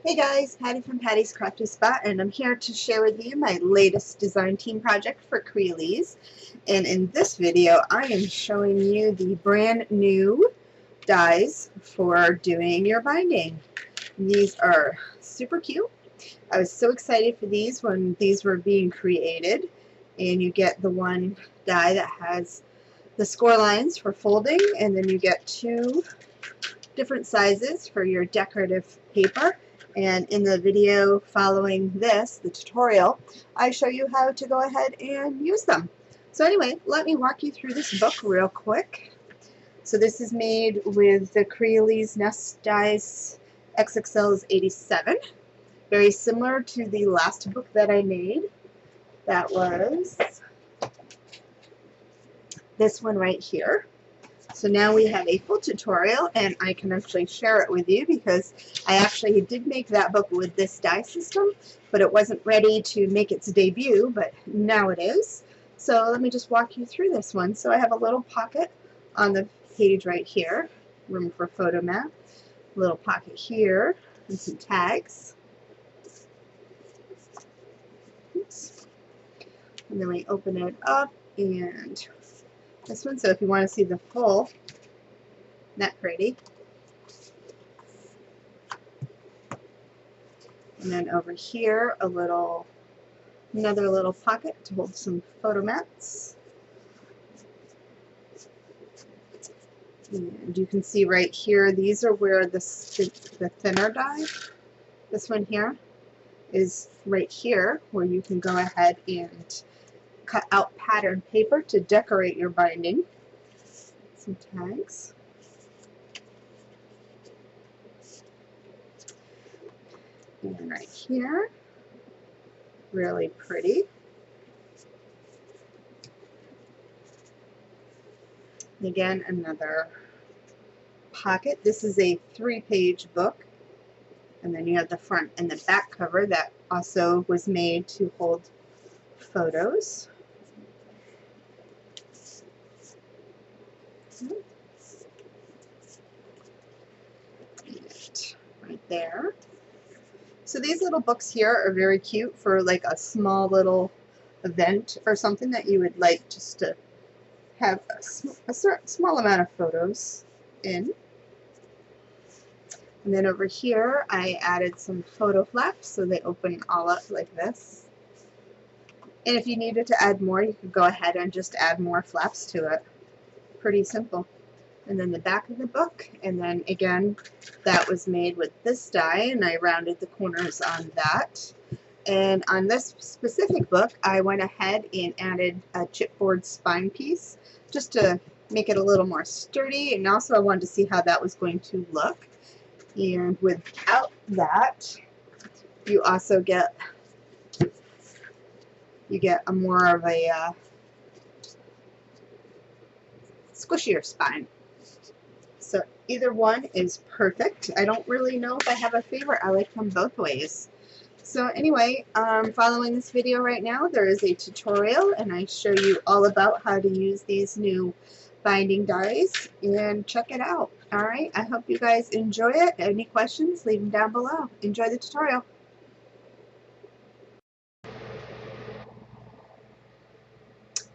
Hey guys, Patty from Patty's Crafty Spot, and I'm here to share with you my latest design team project for Crealies. And in this video, I am showing you the brand new dies for doing your binding. These are super cute. I was so excited for these when these were being created. And you get the one die that has the score lines for folding, and then you get two different sizes for your decorative paper. And in the video following this, the tutorial, I show you how to go ahead and use them. So anyway, let me walk you through this book real quick. So this is made with the Crealies-Nest-Lies XXL 87. Very similar to the last book that I made. That was this one right here. So now we have a full tutorial, and I can actually share it with you because I actually did make that book with this die system, but it wasn't ready to make its debut, but now it is. So let me just walk you through this one. So I have a little pocket on the page right here, room for photo mat, a little pocket here, and some tags. Oops. And then we open it up, and this one, so if you want to see the full, not pretty. And then over here, another little pocket to hold some photo mats. And you can see right here, these are where the thinner die, this one here, is right here, where you can go ahead and cut out pattern paper to decorate your binding. Some tags. And right here, really pretty. Again, another pocket. This is a 3-page book. And then you have the front and the back cover that also was made to hold photos. Right there. So these little books here are very cute for like a small little event or something that you would like just to have a small amount of photos in. And then over here I added some photo flaps so they open all up like this. And if you needed to add more, you could go ahead and just add more flaps to it. Pretty simple. And then the back of the book, and then again, that was made with this die, and I rounded the corners on that. And on this specific book, I went ahead and added a chipboard spine piece just to make it a little more sturdy, and also I wanted to see how that was going to look. And without that, you also get a more of a squishier spine. So either one is perfect. I don't really know if I have a favorite. I like them both ways. So anyway, following this video right now, there is a tutorial, and I show you all about how to use these new binding dies, and check it out. Alright, I hope you guys enjoy it. Any questions, leave them down below. Enjoy the tutorial.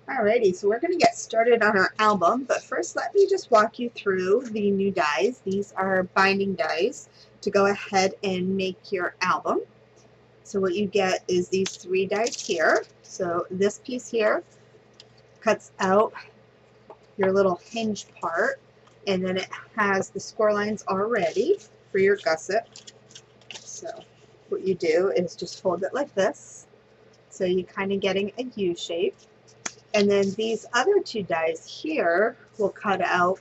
Alrighty, so we're going to get started on our album, but first let me just walk you through the new dies. These are binding dies to go ahead and make your album. So what you get is these 3 dies here. So this piece here cuts out your little hinge part, and then it has the score lines already for your gusset. So what you do is just fold it like this, so you're kind of getting a U shape. And then these other two dies here will cut out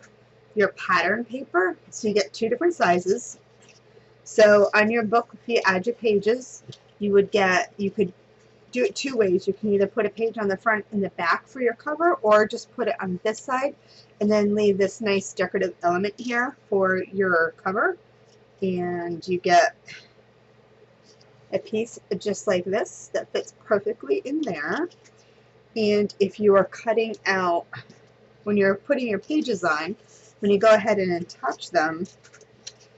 your pattern paper. So you get two different sizes. So on your book, if you add your pages, you could do it two ways. You can either put a page on the front and the back for your cover, or just put it on this side and then leave this nice decorative element here for your cover. And you get a piece just like this that fits perfectly in there. And if you are cutting out, when you're putting your pages on, when you go ahead and attach them,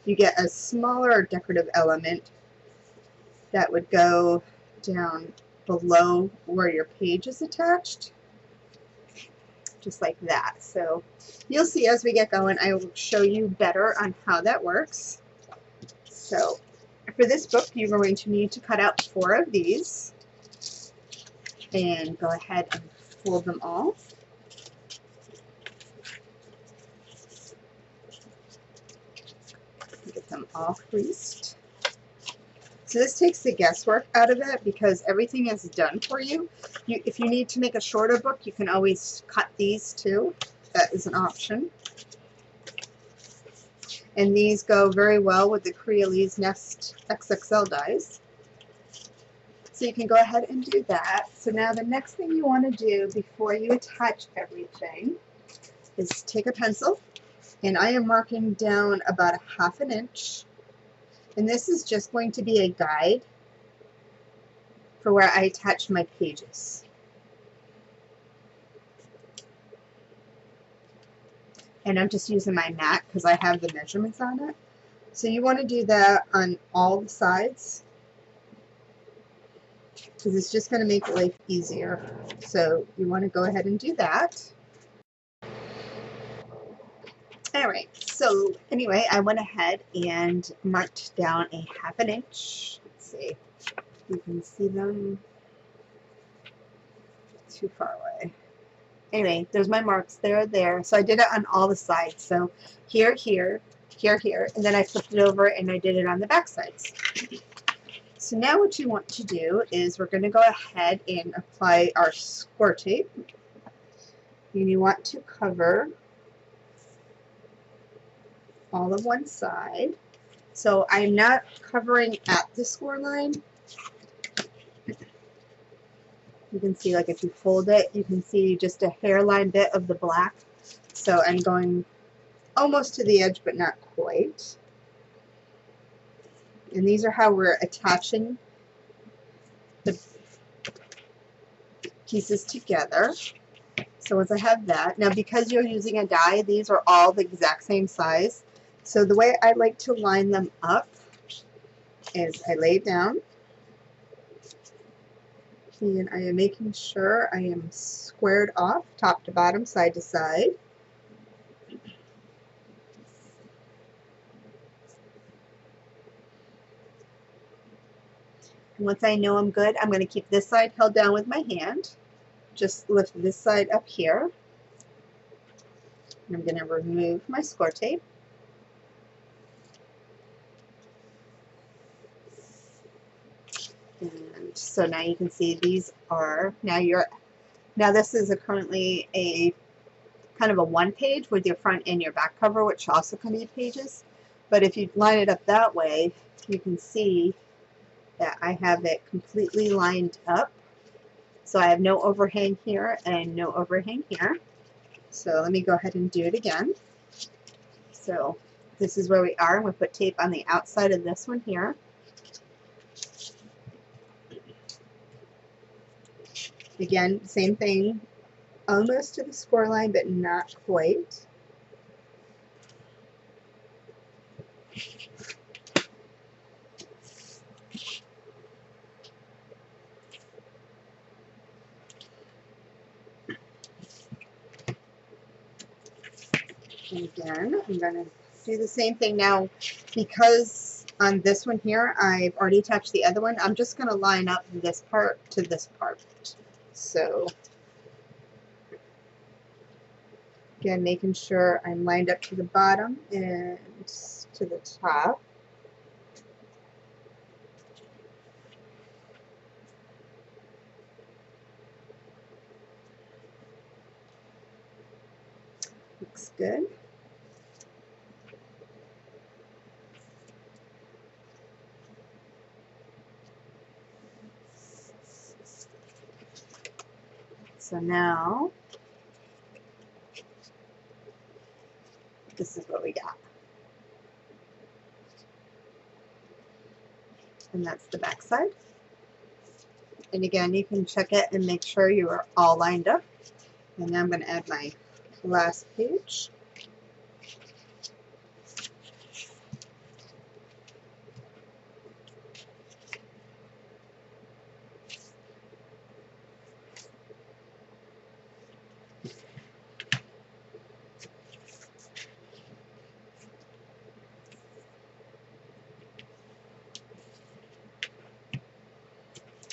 you get a smaller decorative element that would go down below where your page is attached, just like that. So you'll see as we get going, I will show you better on how that works. So for this book, you're going to need to cut out 4 of these and go ahead and fold them all. Get them all creased. So this takes the guesswork out of it because everything is done for you. If you need to make a shorter book, you can always cut these too. That is an option. And these go very well with the Crealies Nest XXL dies. So you can go ahead and do that. So now the next thing you want to do before you attach everything is take a pencil, and I am marking down about 1/2 inch. And this is just going to be a guide for where I attach my pages. And I'm just using my mat because I have the measurements on it. So you want to do that on all the sides because it's just going to make life easier. So you want to go ahead and do that. Alright, so anyway, I went ahead and marked down a 1/2 inch. Let's see if you can see them. Too far away. Anyway, there's my marks. They're there. So I did it on all the sides. So here, here, here, here, and then I flipped it over and I did it on the back sides. So now what you want to do is we're going to go ahead and apply our score tape. And you want to cover all of one side. So I'm not covering at the score line. You can see, like, if you fold it, you can see just a hairline bit of the black. So I'm going almost to the edge, but not quite. And these are how we're attaching the pieces together. So once I have that, now because you're using a die, these are all the exact same size. So the way I like to line them up is I lay it down, and I am making sure I am squared off, top to bottom, side to side. And once I know I'm good, I'm going to keep this side held down with my hand. Just lift this side up here. And I'm going to remove my score tape. And so now you can see these are, now this is currently a kind of a 1-page with your front and your back cover, which also can be pages. But if you line it up that way, you can see that I have it completely lined up. So I have no overhang here and no overhang here. So let me go ahead and do it again. So this is where we are. I'm going to put tape on the outside of this one here. Again, same thing, almost to the score line, but not quite. And again, I'm going to do the same thing now. Because on this one here, I've already attached the other one, I'm just going to line up this part to this part. So again, making sure I'm lined up to the bottom and to the top. Looks good. So now, this is what we got. And that's the back side. And again, you can check it and make sure you are all lined up. And now I'm going to add my last page.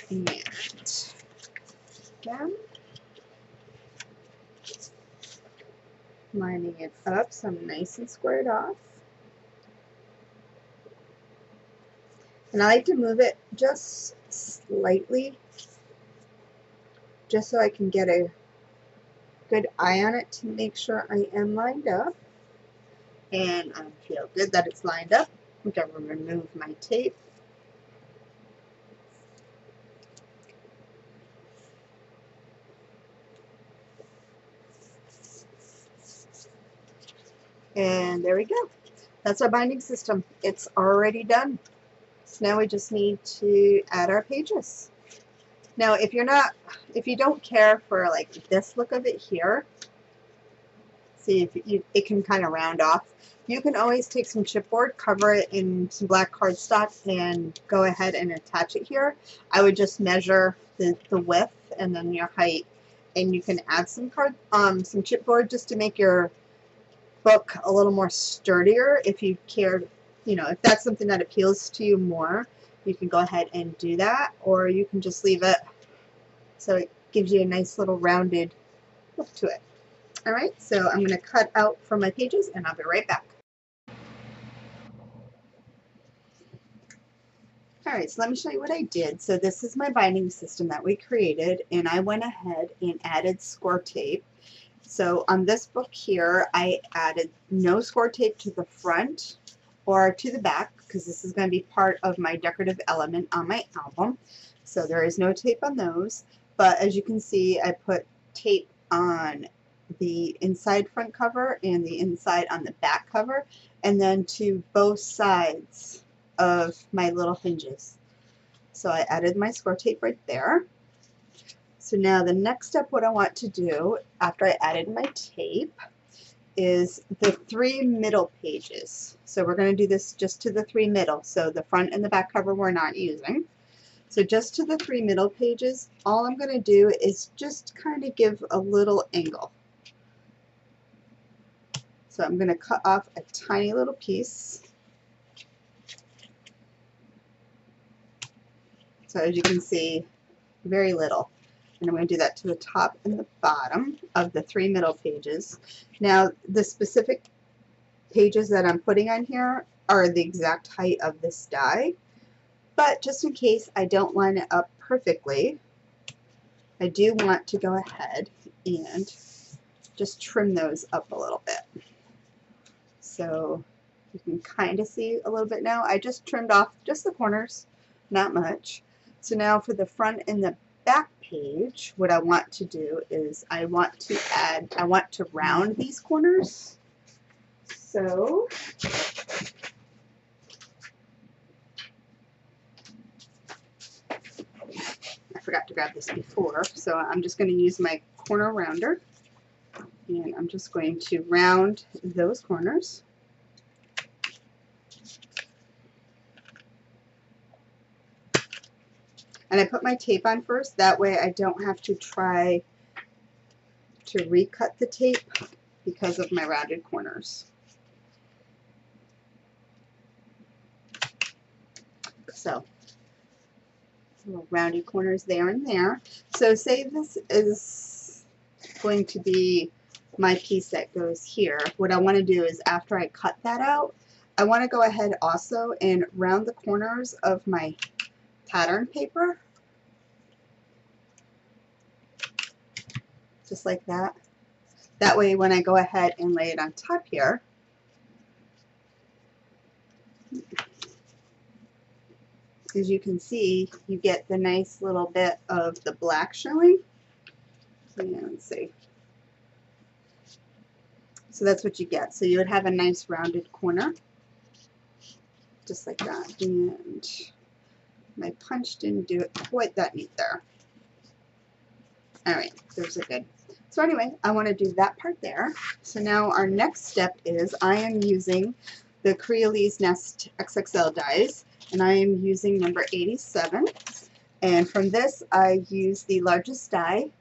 And again, lining it up so I'm nice and squared off. And I like to move it just slightly, just so I can get a good eye on it to make sure I am lined up. And I feel good that it's lined up. I'm going to remove my tape. And there we go. That's our binding system. It's already done. So now we just need to add our pages. Now, if you don't care for like this look of it here, see if it can kind of round off. You can always take some chipboard, cover it in some black cardstock, and go ahead and attach it here. I would just measure the width and then your height, and you can add some chipboard just to make your book a little more sturdier. If you care, if that's something that appeals to you more, you can go ahead and do that, or you can just leave it so it gives you a nice little rounded look to it. Alright, so I'm going to cut out for my pages and I'll be right back. Alright, so let me show you what I did. So this is my binding system that we created, and I went ahead and added score tape. So on this book here, I added no score tape to the front or to the back, because this is going to be part of my decorative element on my album. So there is no tape on those. But as you can see, I put tape on the inside front cover and the inside on the back cover, and then to both sides of my little hinges. So I added my score tape right there. So now the next step, what I want to do after I added my tape, is the 3 middle pages. So we're going to do this just to the 3 middle. So the front and the back cover we're not using. So just to the 3 middle pages, all I'm going to do is just kind of give a little angle. So I'm going to cut off a tiny little piece. So as you can see, very little. And I'm going to do that to the top and the bottom of the 3 middle pages. Now, the specific pages that I'm putting on here are the exact height of this die, but just in case I don't line it up perfectly, I do want to go ahead and just trim those up a little bit. So you can kind of see a little bit now. I just trimmed off just the corners, not much. So now for the front and the back page, what I want to do is I want to round these corners. So I forgot to grab this before, so I'm just going to use my corner rounder, and I'm just going to round those corners. And I put my tape on first, that way I don't have to try to recut the tape because of my rounded corners. So, little rounded corners there and there. So say this is going to be my piece that goes here. What I want to do is after I cut that out, I want to go ahead also and round the corners of my pattern paper, just like that. That way when I go ahead and lay it on top here, as you can see, you get the nice little bit of the black showing. Yeah, let's see. So that's what you get. So you would have a nice rounded corner, just like that. And my punch didn't do it quite that neat there. All right, there's a good. So anyway, I want to do that part there. So now our next step is I am using the Crealies Nest XXL dies, and I am using number 87. And from this, I use the largest die,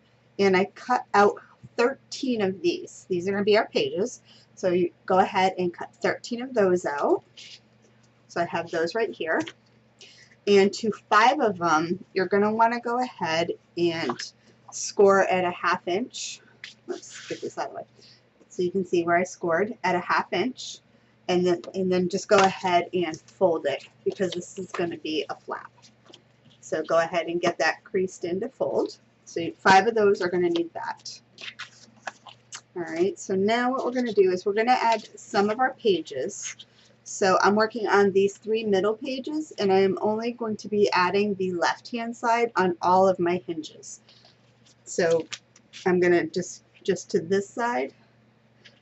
and I cut out 13 of these. These are going to be our pages. So you go ahead and cut 13 of those out. So I have those right here. And to 5 of them, you're going to want to go ahead and score at a 1/2 inch. Let's get this out of the way. So you can see where I scored at a 1/2 inch. And then just go ahead and fold it, because this is going to be a flap. So go ahead and get that creased in to fold. So 5 of those are going to need that. Alright, so now what we're going to do is we're going to add some of our pages. So I'm working on these 3 middle pages, and I am only going to be adding the left hand side on all of my hinges. So I'm going to just to this side,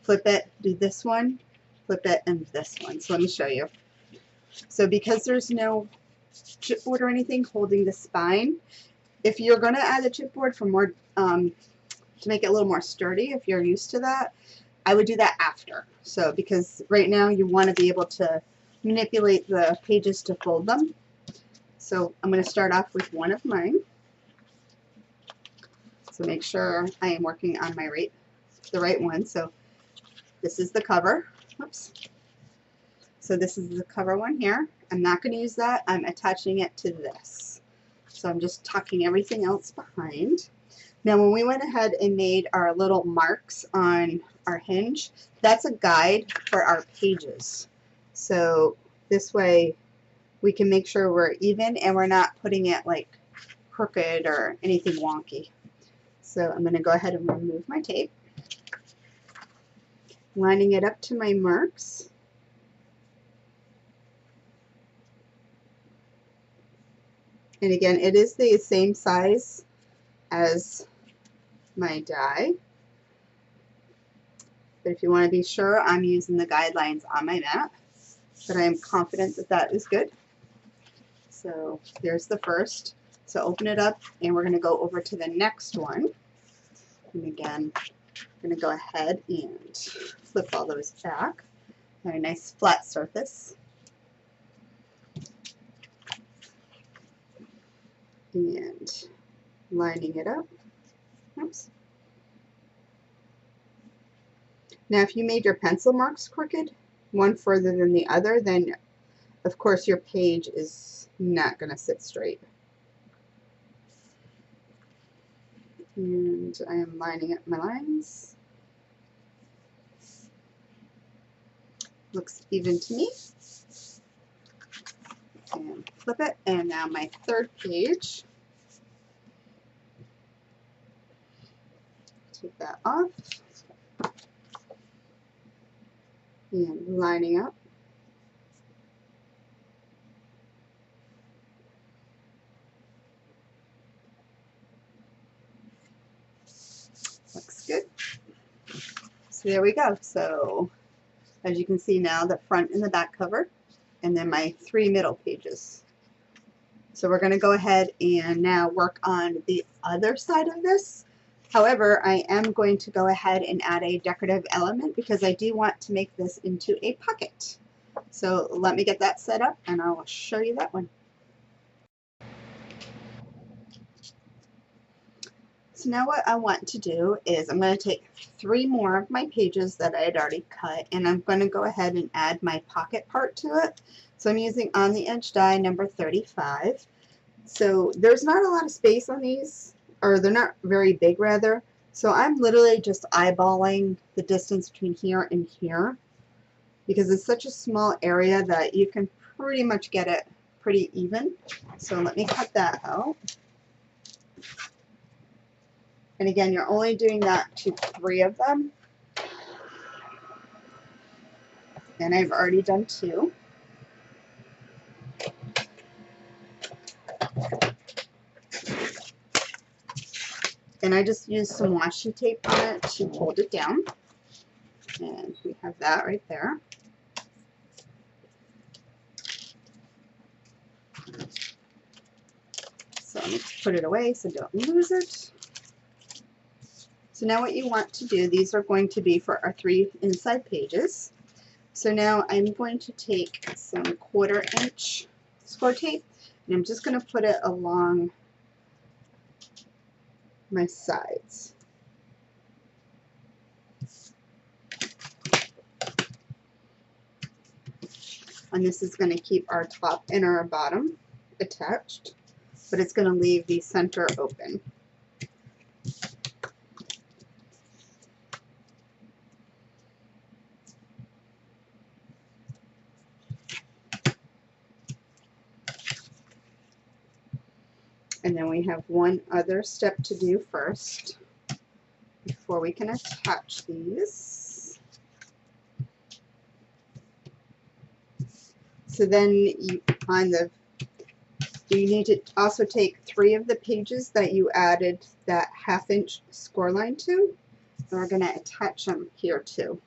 flip it, do this one, flip it, and this one. So let me show you. So because there's no chipboard or anything holding the spine, if you're going to add the chipboard for more, to make it a little more sturdy, if you're used to that, I would do that after. So because right now you want to be able to manipulate the pages to fold them. So I'm going to start off with one of mine. So make sure I am working on the right one. So this is the cover. Oops. So this is the cover one here. I'm not going to use that. I'm attaching it to this. So I'm just tucking everything else behind. Now when we went ahead and made our little marks on our hinge, that's a guide for our pages. So this way we can make sure we're even and we're not putting it like crooked or anything wonky. So I'm going to go ahead and remove my tape, lining it up to my marks. And again, it is the same size as my die. But if you want to be sure, I'm using the guidelines on my mat. But I am confident that that is good. So there's the first. So open it up, and we're going to go over to the next one. And again, I'm going to go ahead and flip all those back. Have a nice flat surface. And lining it up. Oops. Now if you made your pencil marks crooked, one further than the other, then of course your page is not going to sit straight. And I am lining up my lines. Looks even to me. And flip it, and now my third page. Take that off. And lining up. Looks good. So there we go. So as you can see now, the front and the back cover, and then my 3 middle pages. So we're going to go ahead and now work on the other side of this. However, I am going to go ahead and add a decorative element because I do want to make this into a pocket. So let me get that set up and I'll show you that one. So now what I want to do is I'm going to take 3 more of my pages that I had already cut, and I'm going to go ahead and add my pocket part to it. So I'm using on the edge die number 35. So there's not a lot of space on these, or they're not very big rather. So I'm literally just eyeballing the distance between here and here because it's such a small area that you can pretty much get it pretty even. So let me cut that out. And again, you're only doing that to 3 of them. And I've already done 2. And I just used some washi tape on it to hold it down. And we have that right there. So let me put it away so don't lose it. So now what you want to do, these are going to be for our 3 inside pages. So now I'm going to take some 1/4 inch score tape and I'm just going to put it along my sides. And this is going to keep our top and our bottom attached, but it's going to leave the center open. And then we have one other step to do first before we can attach these. So then you need to also take 3 of the pages that you added that 1/2 inch score line to, and we're going to attach them here too.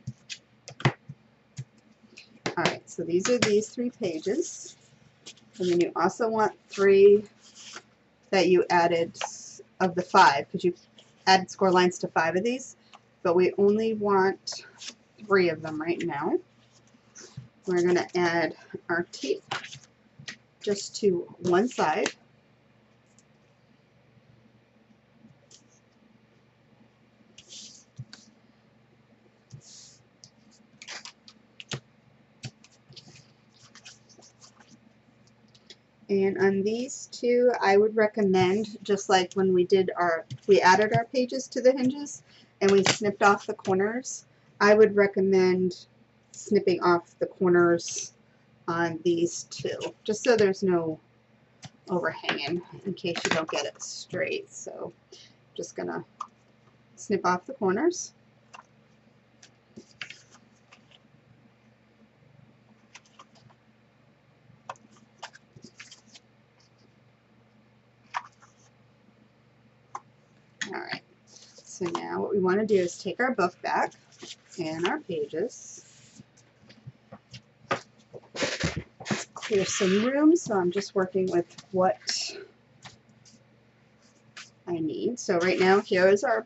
Alright, so these are these 3 pages, and then you also want 3 that you added of the 5, because you added score lines to 5 of these, but we only want 3 of them right now. We're going to add our tape just to one side. And on these 2, I would recommend, just like when we added our pages to the hinges and we snipped off the corners, I would recommend snipping off the corners on these 2, just so there's no overhanging in case you don't get it straight. So just gonna snip off the corners. Alright, so now what we want to do is take our book back and our pages. Clear some room, so I'm just working with what I need. So right now, here's our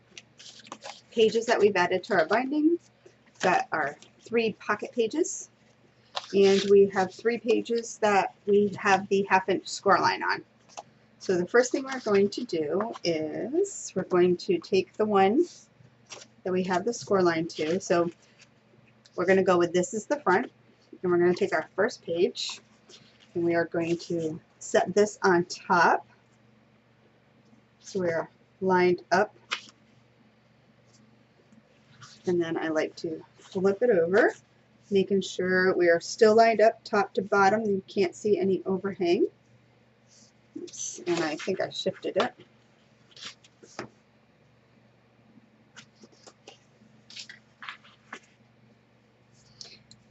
pages that we've added to our binding. That are 3 pocket pages, and we have 3 pages that we have the 1/2 inch score line on. So the first thing we're going to do is we're going to take the one that we have the score line to. So we're going to go with this as the front, and we're going to take our first page, and we are going to set this on top. So we're lined up, and then I like to flip it over, making sure we are still lined up top to bottom. You can't see any overhang. Oops, and I think I shifted it.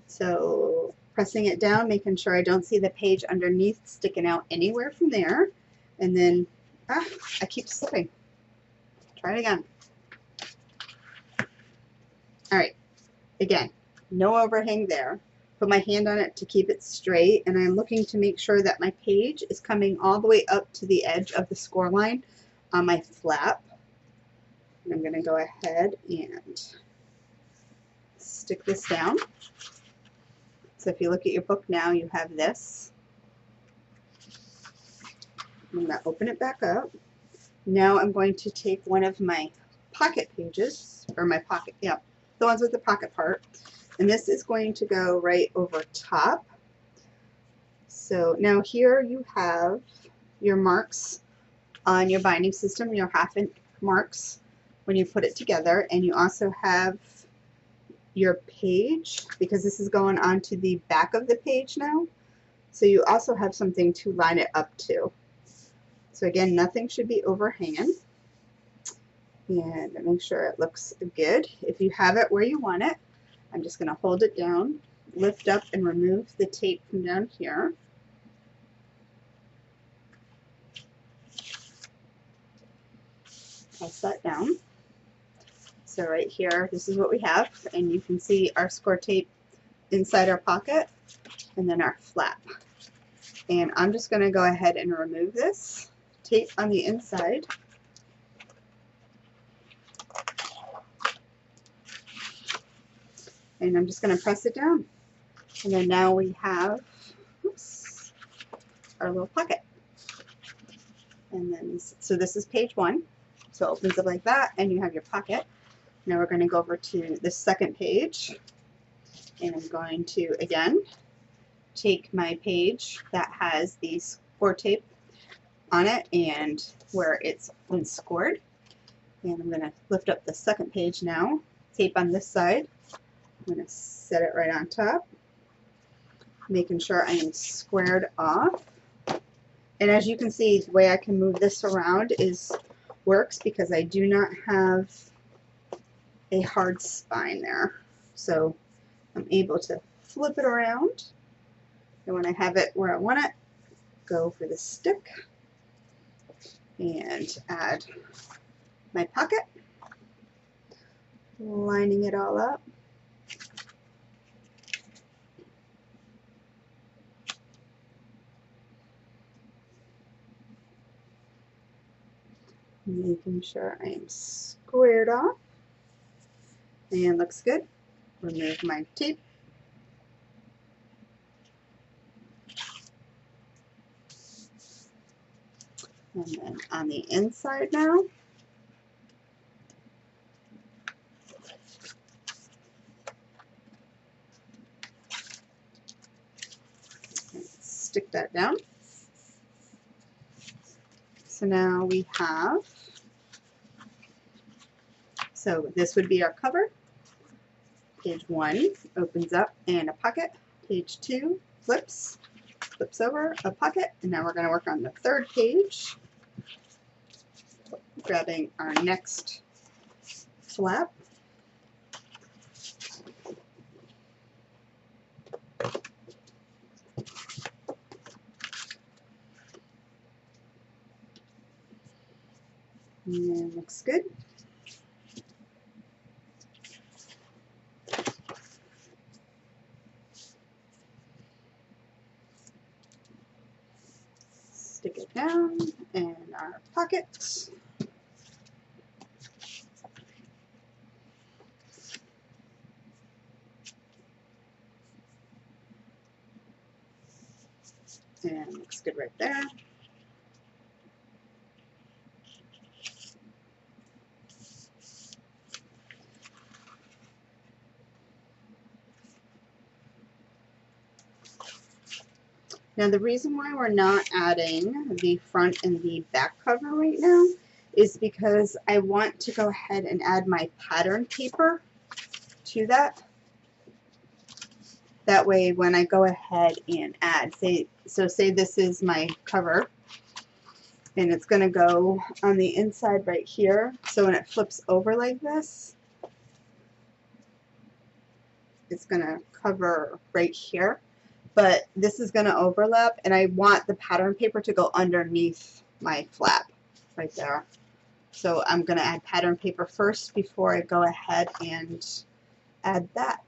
So pressing it down, making sure I don't see the page underneath sticking out anywhere from there. And then, I keep slipping. Try it again. Alright, again, no overhang there. Put my hand on it to keep it straight, and I'm looking to make sure that my page is coming all the way up to the edge of the score line on my flap. And I'm going to go ahead and stick this down. So if you look at your book now, you have this. I'm going to open it back up. Now I'm going to take one of my pocket pages, or my pocket, yeah, the ones with the pocket part, and this is going to go right over top. So now here you have your marks on your binding system, your 1/2 inch marks when you put it together, and you also have your page, because this is going onto the back of the page now, so you also have something to line it up to. So again, nothing should be overhanging, and make sure it looks good. If you have it where you want it, I'm just going to hold it down lift up and remove the tape from down here. Press that down. So right here, this is what we have, and you can see our score tape inside our pocket, and then our flap. And I'm just going to go ahead and remove this tape on the inside. And I'm just going to press it down. And then now we have, oops, our little pocket. And then, so this is page 1. So it opens up like that, and you have your pocket. Now we're going to go over to the second page. And I'm going to, again, take my page that has the score tape on it and where it's been scored. And I'm going to lift up the second page now, tape on this side. I'm going to set it right on top, making sure I am squared off. And as you can see, the way I can move this around works because I do not have a hard spine there. So I'm able to flip it around. And when I have it where I want it, go for the stick and add my pocket, lining it all up. Making sure I am squared off. And looks good. Remove my tape. And then on the inside now, stick that down. So now we have, so this would be our cover. Page 1 opens up and a pocket. Page 2 flips over, a pocket. And now we're going to work on the third page, grabbing our next flap. And looks good. Stick it down in our pocket. And looks good right there. Now the reason why we're not adding the front and the back cover right now is because I want to go ahead and add my pattern paper to that. That way when I go ahead and add, say this is my cover and it's going to go on the inside right here. So when it flips over like this, it's going to cover right here. But this is going to overlap, and I want the pattern paper to go underneath my flap right there. So I'm going to add pattern paper first before I go ahead and add that.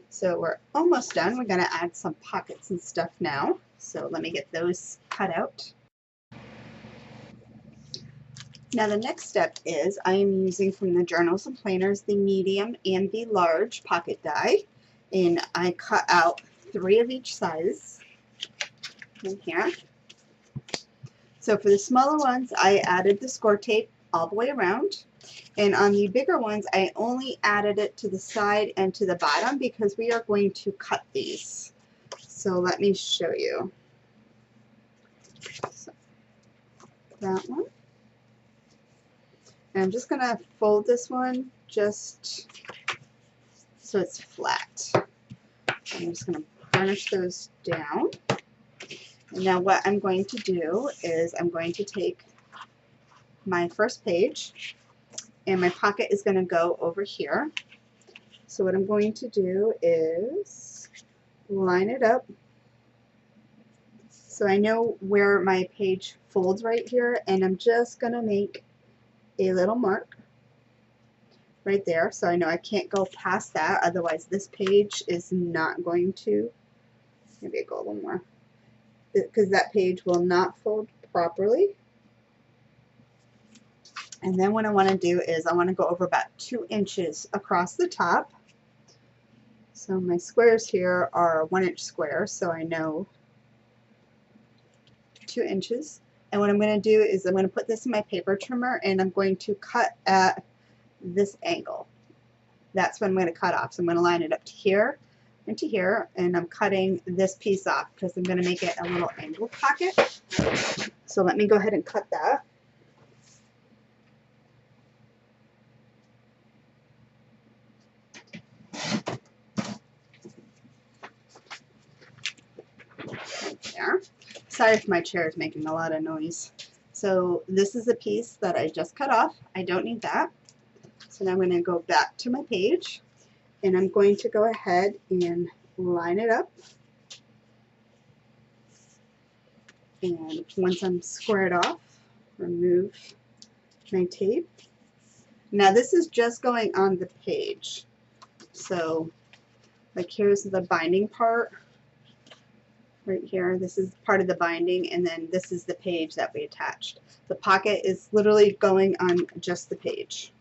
So we're almost done. We're going to add some pockets and stuff now. So let me get those cut out. Now the next step is I am using from the journals and planners the medium and the large pocket die, and I cut out 3 of each size in here. So for the smaller ones, I added the score tape all the way around, and on the bigger ones, I only added it to the side and to the bottom because we are going to cut these. So let me show you. So, that one. And I'm just going to fold this one just so it's flat. I'm just going to burnish those down. And now what I'm going to do is I'm going to take my first page, and my pocket is going to go over here. So what I'm going to do is line it up so I know where my page folds right here, and I'm just going to make a little mark right there so I know I can't go past that, otherwise this page is not going to, maybe I go a little more, because that page will not fold properly. And then what I want to do is I want to go over about 2 inches across the top. So my squares here are 1-inch squares, so I know 2 inches. And what I'm going to do is I'm going to put this in my paper trimmer and I'm going to cut at this angle. That's what I'm going to cut off. So I'm going to line it up to here and to here, and I'm cutting this piece off because I'm going to make it a little angle pocket. So let me go ahead and cut that. There. Sorry if my chair is making a lot of noise. So this is a piece that I just cut off. I don't need that. So now I'm going to go back to my page and I'm going to go ahead and line it up. And once I'm squared off, remove my tape. Now this is just going on the page. So like here's the binding part. Right here, this is part of the binding, and then this is the page that we attached. The pocket is literally going on just the page.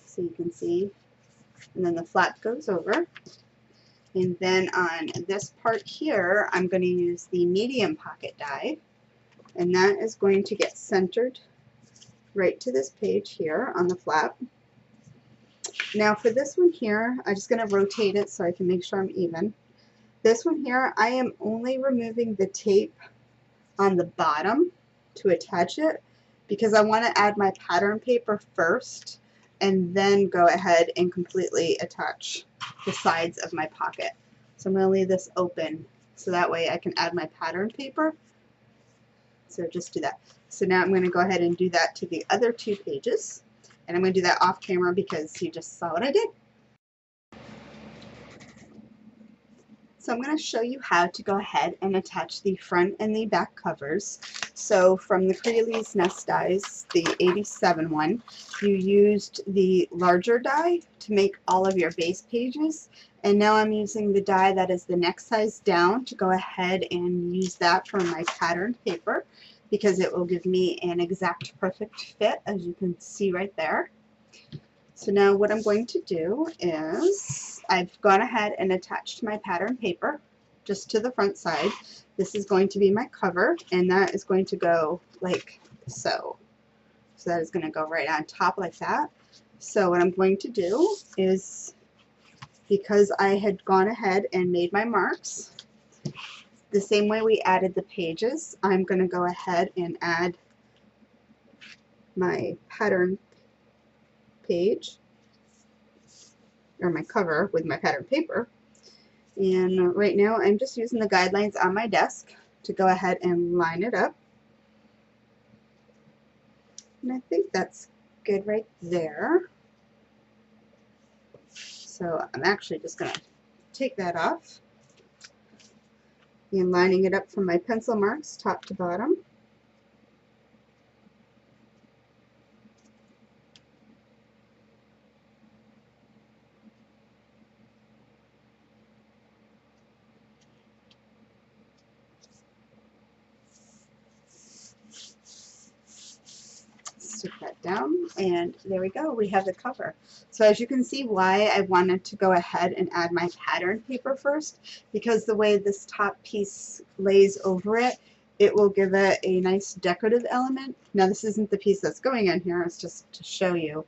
So you can see, and then the flap goes over. And then on this part here, I'm going to use the medium pocket die, and that is going to get centered right to this page here on the flap. Now for this one here, I'm just going to rotate it so I can make sure I'm even. This one here, I am only removing the tape on the bottom to attach it because I want to add my pattern paper first and then go ahead and completely attach the sides of my pocket. So I'm going to leave this open so that way I can add my pattern paper. So just do that. So now I'm going to go ahead and do that to the other 2 pages. And I'm going to do that off camera because you just saw what I did. So I'm going to show you how to go ahead and attach the front and the back covers. So from the Crealies Dies, the 87 one, you used the larger die to make all of your base pages. And now I'm using the die that is the next size down to go ahead and use that for my pattern paper, because it will give me an exact perfect fit, as you can see right there. So now what I'm going to do is I've gone ahead and attached my pattern paper just to the front side. This is going to be my cover, and that is going to go like so. So that is going to go right on top like that. So what I'm going to do is, because I had gone ahead and made my marks, the same way we added the pages, I'm going to go ahead and add my pattern page, or my cover with my pattern paper. And right now I'm just using the guidelines on my desk to go ahead and line it up. And I think that's good right there. So I'm actually just going to take that off. And lining it up from my pencil marks top to bottom. Stick that down, and there we go, we have the cover. So as you can see why I wanted to go ahead and add my pattern paper first, because the way this top piece lays over it, it will give it a nice decorative element. Now this isn't the piece that's going in here, it's just to show you,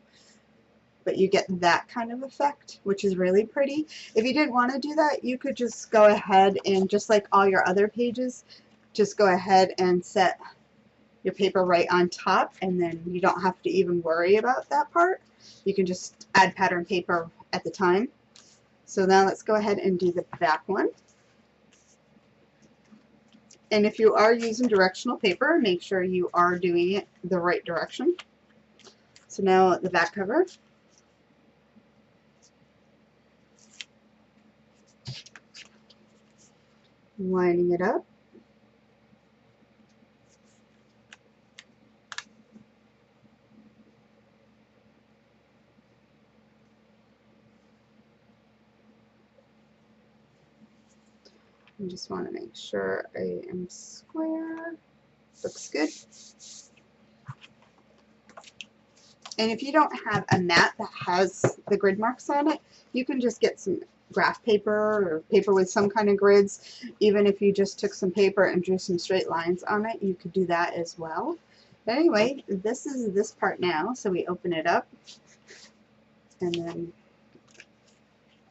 but you get that kind of effect, which is really pretty. If you didn't want to do that, you could just go ahead and, just like all your other pages, just go ahead and set your paper right on top, and then you don't have to even worry about that part. You can just add pattern paper at the time. So now let's go ahead and do the back one. And if you are using directional paper, make sure you are doing it the right direction. So now the back cover. Lining it up. I just want to make sure I am square. Looks good. And if you don't have a mat that has the grid marks on it, you can just get some graph paper or paper with some kind of grids. Even if you just took some paper and drew some straight lines on it, you could do that as well. But anyway, this is this part now. So we open it up, and then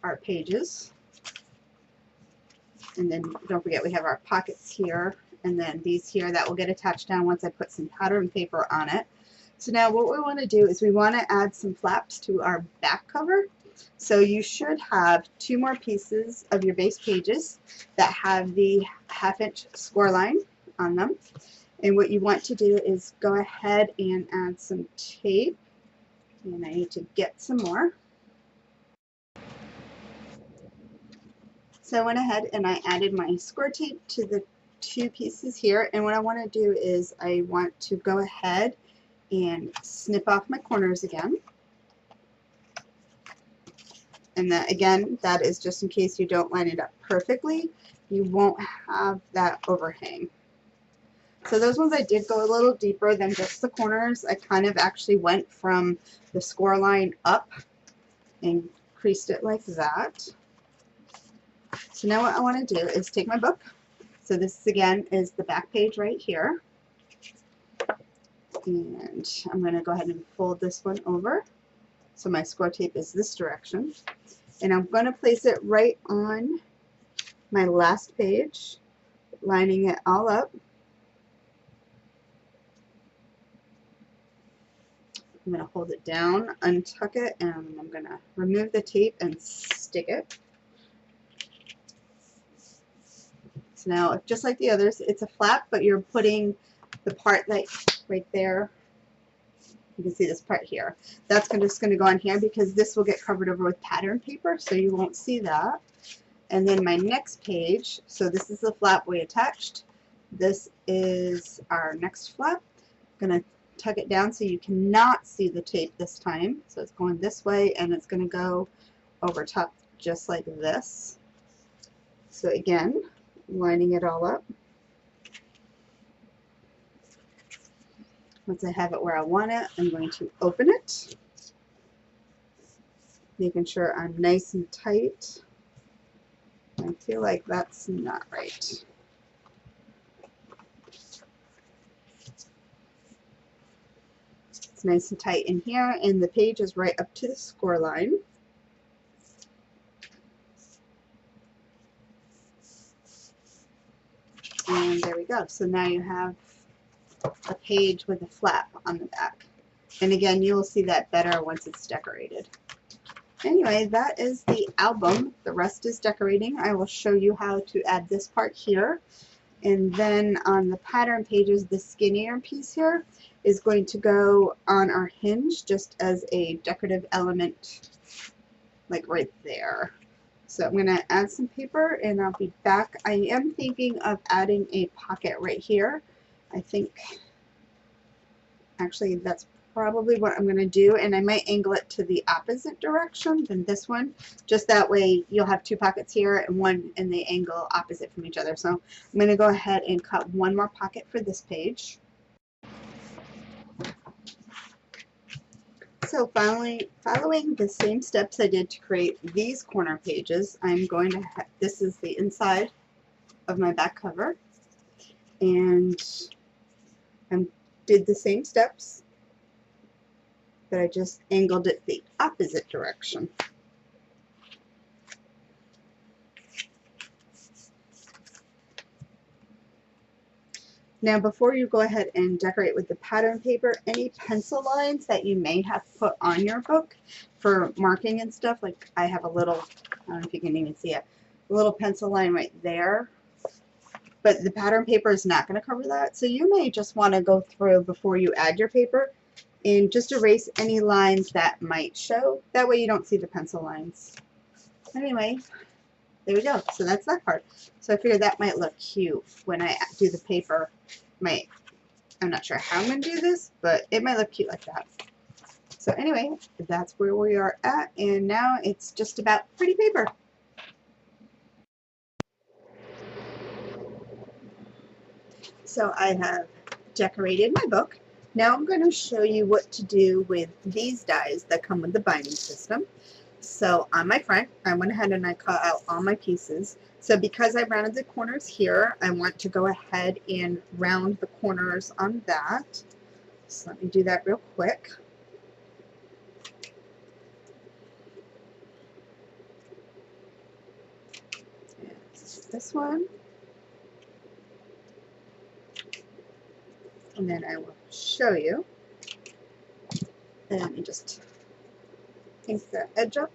our pages. And then don't forget we have our pockets here, and then these here that will get attached down once I put some pattern paper on it. So now what we want to do is we want to add some flaps to our back cover. So you should have 2 more pieces of your base pages that have the 1/2 inch score line on them. And what you want to do is go ahead and add some tape. And I need to get some more. So I went ahead and I added my score tape to the 2 pieces here. And what I want to do is I want to go ahead and snip off my corners again. And that, again, that is just in case you don't line it up perfectly. You won't have that overhang. So those ones I did go a little deeper than just the corners. I kind of actually went from the score line up and creased it like that. So now what I want to do is take my book. So this again is the back page right here. And I'm going to go ahead and fold this one over. So my score tape is this direction. And I'm going to place it right on my last page, lining it all up. I'm going to hold it down, untuck it, and I'm going to remove the tape and stick it. So now, just like the others, it's a flap, but you're putting the part like right there. You can see this part here. That's just going to go on here because this will get covered over with pattern paper, so you won't see that. And then my next page, so this is the flap we attached. This is our next flap. I'm going to tuck it down so you cannot see the tape this time. So it's going this way, and it's going to go over top just like this. So again, lining it all up. Once I have it where I want it, I'm going to open it, making sure I'm nice and tight. I feel like that's not right. It's nice and tight in here, and the page is right up to the score line. And there we go. So now you have a page with a flap on the back. And again, you will see that better once it's decorated. Anyway, that is the album. The rest is decorating. I will show you how to add this part here. And then on the pattern pages, the skinnier piece here is going to go on our hinge just as a decorative element, like right there. So I'm going to add some paper and I'll be back. I am thinking of adding a pocket right here. I think actually that's probably what I'm going to do, and I might angle it to the opposite direction than this one. Just that way you'll have 2 pockets here and one in the angle opposite from each other. So I'm going to go ahead and cut one more pocket for this page. So following the same steps I did to create these corner pages, I'm going to this is the inside of my back cover, and I did the same steps, but I just angled it the opposite direction. Now before you go ahead and decorate with the pattern paper, any pencil lines that you may have put on your book for marking and stuff, like I have a little, I don't know if you can even see it, a little pencil line right there. but the pattern paper is not going to cover that. So you may just want to go through before you add your paper and just erase any lines that might show. That way you don't see the pencil lines. Anyway, there we go. So that's that part. So I figured that might look cute when I do the paper. I'm not sure how I'm going to do this, but it might look cute like that. So anyway, that's where we are at, and now it's just about pretty paper. So I have decorated my book. Now I'm going to show you what to do with these dies that come with the binding system. So on my front, I went ahead and I cut out all my pieces. So because I rounded the corners here, I want to go ahead and round the corners on that. So let me do that real quick. And this one. And then I will show you. And let me just ink the edge up.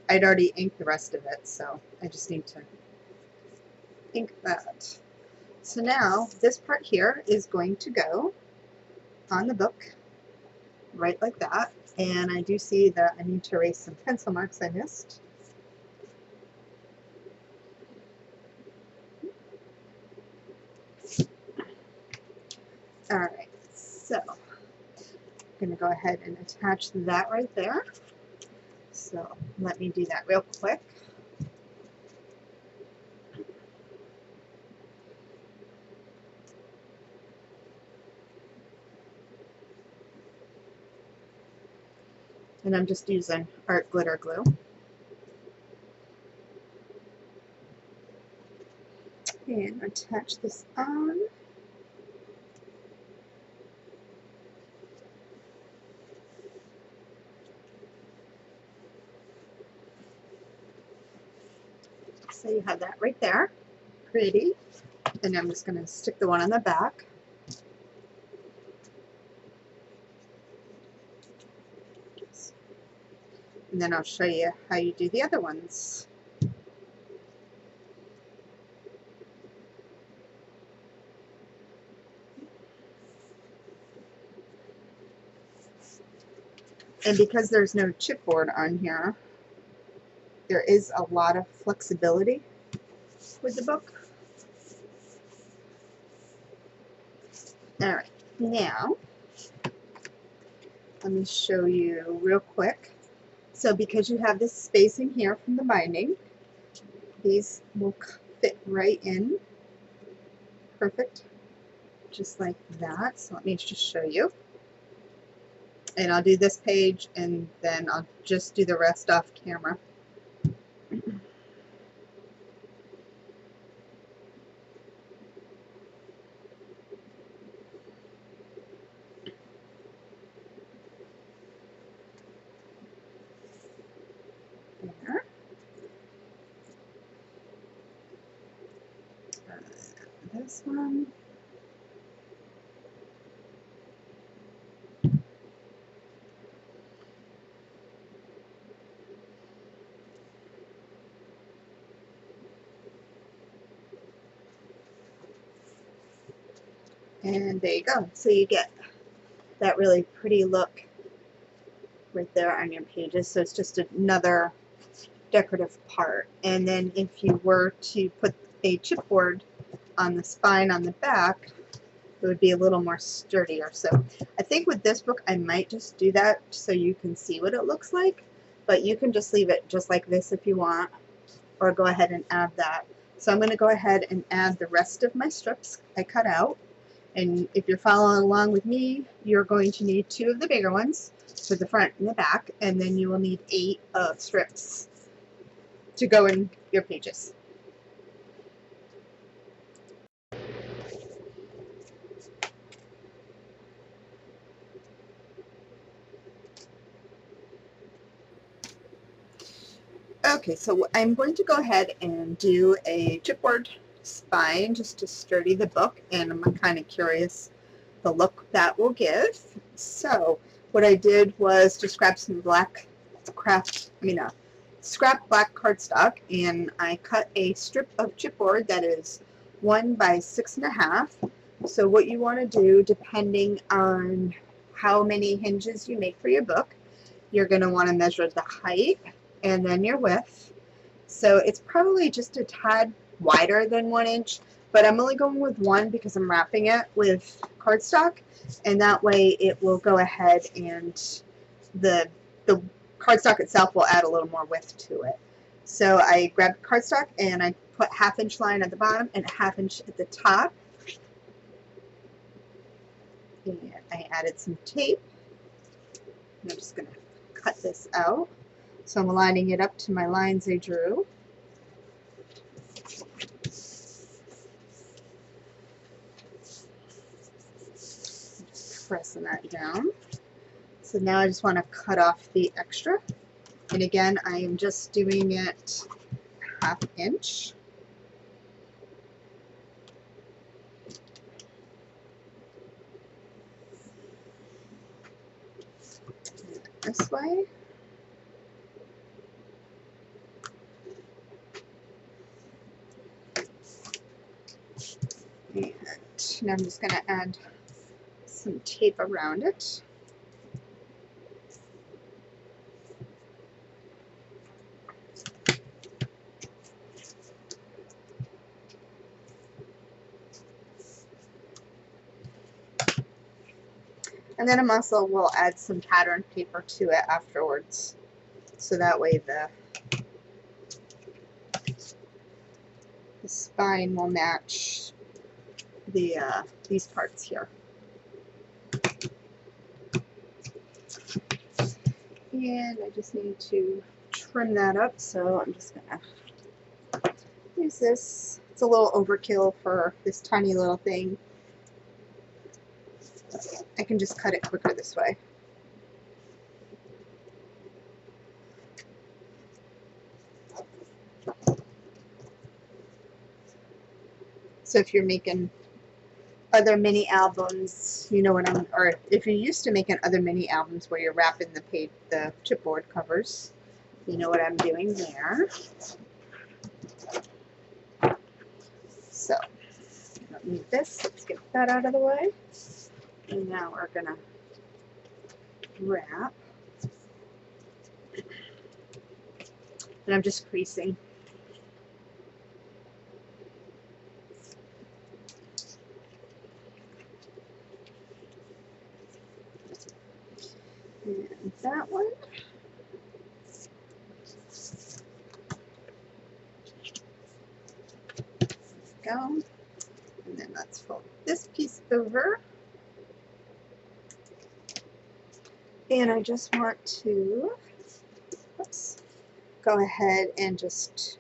I'd already inked the rest of it, so I just need to ink that. So now this part here is going to go on the book, right like that. And I do see that I need to erase some pencil marks I missed. Alright, so I'm going to go ahead and attach that right there. So let me do that real quick. And I'm just using art glitter glue. And attach this on. So you have that right there, pretty. And I'm just going to stick the one on the back. And then I'll show you how you do the other ones. And because there's no chipboard on here, there is a lot of flexibility with the book. Alright, now let me show you real quick. So because you have this spacing here from the binding, these will fit right in. Perfect. Just like that. So let me just show you. And I'll do this page and then I'll just do the rest off camera. There. This one. And there you go. So you get that really pretty look right there on your pages. So it's just another decorative part. And then if you were to put a chipboard on the spine on the back, it would be a little more sturdier. So I think with this book I might just do that so you can see what it looks like, but you can just leave it just like this if you want, or go ahead and add that. So I'm going to go ahead and add the rest of my strips I cut out, and if you're following along with me, you're going to need 2 of the bigger ones for the front and the back, and then you will need 8 strips to go in your pages. Okay, so I'm going to go ahead and do a chipboard spine just to sturdy the book, and I'm kind of curious the look that will give. So what I did was just grab some black scrap black cardstock, and I cut a strip of chipboard that is 1 by 6.5. So what you want to do, depending on how many hinges you make for your book, you're going to want to measure the height and then your width. So it's probably just a tad wider than 1 inch, but I'm only going with 1 because I'm wrapping it with cardstock, and that way it will go ahead and the cardstock itself will add a little more width to it. So I grabbed cardstock and I put 1/2 inch line at the bottom and 1/2 inch at the top. And I added some tape. I'm just going to cut this out. So I'm aligning it up to my lines I drew. Just pressing that down. So now I just want to cut off the extra. And again, I am just doing it 1/2 inch. This way. And now I'm just going to add some tape around it. And then I'm also will add some pattern paper to it afterwards, so that way the spine will match the these parts here. And I just need to trim that up, so I'm just gonna use this. It's a little overkill for this tiny little thing. I can just cut it quicker this way. So if you're making other mini albums, you know what or if you're used to making other mini albums where you're wrapping the chipboard covers, you know what I'm doing there. So I don't need this. Let's get that out of the way. And now we're gonna wrap. And I'm just creasing. And that one. Go. And then let's fold this piece over. And I just want to go ahead and just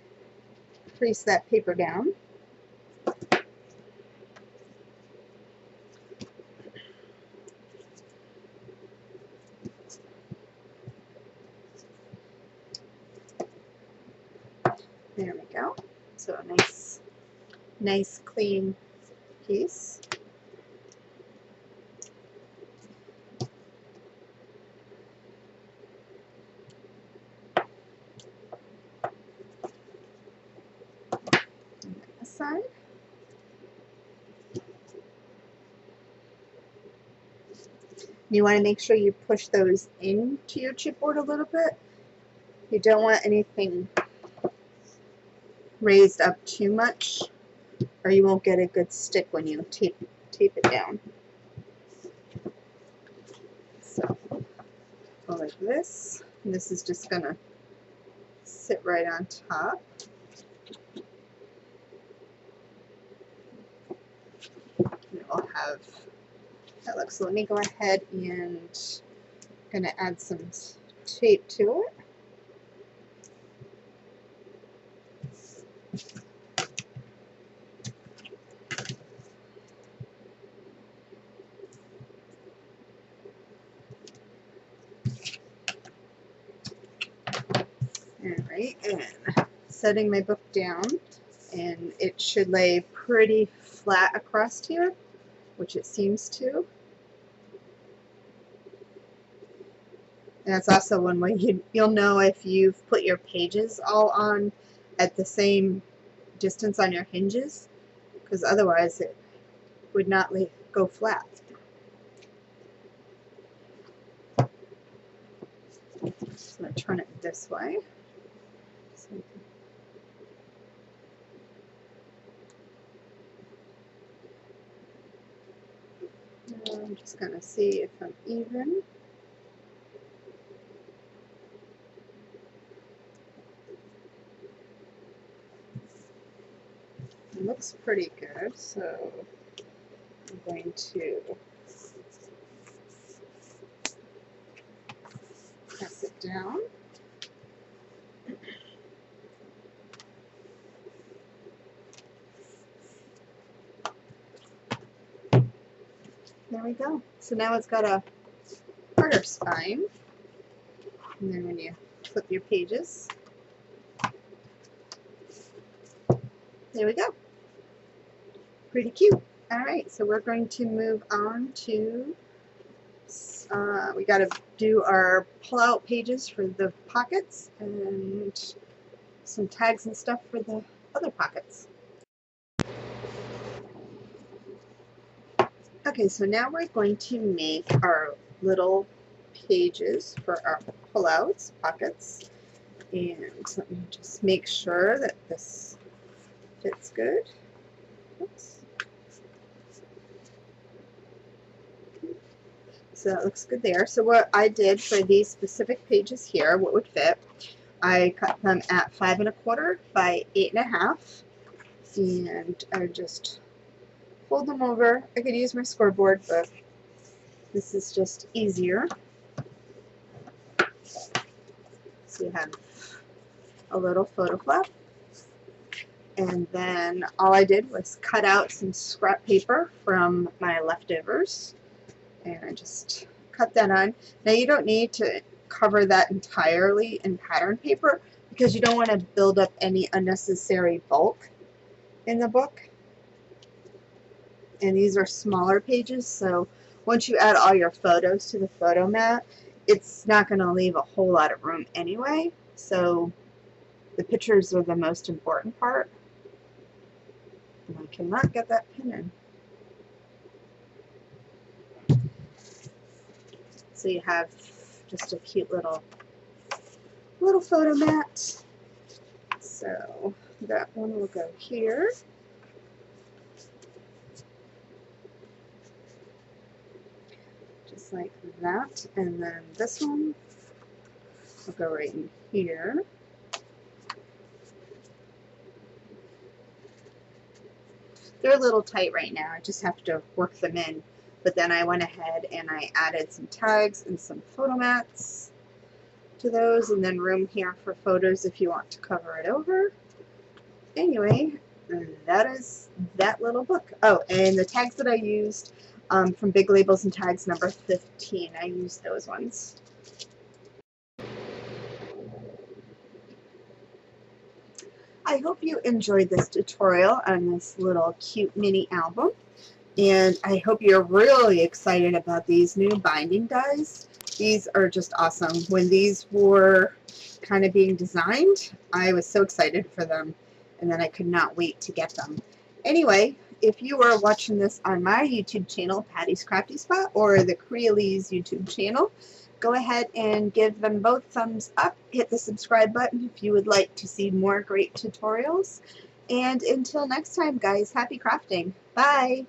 crease that paper down. There we go. So a nice clean piece. This side. You want to make sure you push those into your chipboard a little bit. You don't want anything raised up too much, or you won't get a good stick when you tape it down. So go like this, and this is just gonna sit right on top. And I'll have that look. So let me go ahead and gonna add some tape to it. Alright, and setting my book down, and it should lay pretty flat across here, which it seems to. And that's also one way you'll know if you've put your pages all on at the same distance on your hinges, because otherwise it would not go flat. So I'm going to turn it this way. So I'm just going to see if I'm even. It looks pretty good, so I'm going to press it down. There we go. So now it's got a harder spine. And then when you flip your pages, there we go. Pretty cute. Alright, so we're going to move on to, we got to do our pull-out pages for the pockets and some tags and stuff for the other pockets. Okay, so now we're going to make our little pages for our pull-outs, pockets, and let me just make sure that this fits good. Oops. So that looks good there. So what I did for these specific pages here, what would fit, I cut them at 5 1/4 by 8 1/2, and I just fold them over. I could use my scoreboard, but this is just easier. So you have a little photo flap, and then all I did was cut out some scrap paper from my leftovers, and I just cut that on. Now you don't need to cover that entirely in pattern paper because you don't want to build up any unnecessary bulk in the book. And these are smaller pages, so once you add all your photos to the photo mat, it's not going to leave a whole lot of room anyway. So the pictures are the most important part. And I cannot get that pin in. So you have just a cute little photo mat. So that one will go here. Just like that. And then this one will go right in here. They're a little tight right now. I just have to work them in. But then I went ahead and I added some tags and some photo mats to those, and then room here for photos if you want to cover it over. Anyway, that is that little book. Oh, and the tags that I used from Big Labels and Tags number 15, I used those ones. I hope you enjoyed this tutorial on this little cute mini album, and I hope you're really excited about these new binding dies. These are just awesome. When these were kind of being designed, I was so excited for them, and then I could not wait to get them. Anyway, if you are watching this on my YouTube channel, Patty's Crafty Spot, or the Crealies YouTube channel, go ahead and give them both thumbs up. Hit the subscribe button if you would like to see more great tutorials. And until next time, guys, happy crafting. Bye!